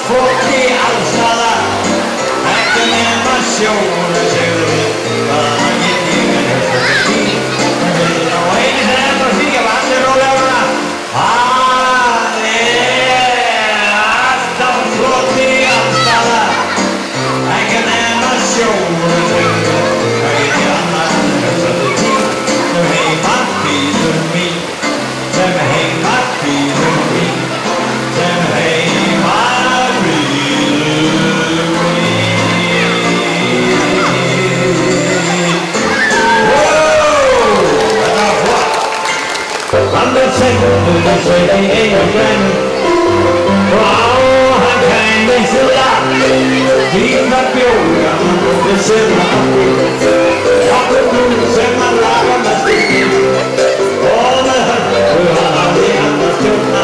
flokki allstaðar, ekki nema sjónu segðu hvaðan get ég en hugsa til þín. Og einu sem eftir að syngja var allir rólega hann alltaf flokki allstaðar, ekki nema sjónu segðu hvað get ég annars en hugsa til þín. Sem heimar bíður mín, sem heimar bíður mín, sem heimar bíður mín. Þetta var flott. Landet sendur þau í einu grænu og á hann kæmi sér land. Þínar bjóða hann við sér land. Okkur nú sem hann laga með styrkir og með hörku hann hafði hann að stjórna.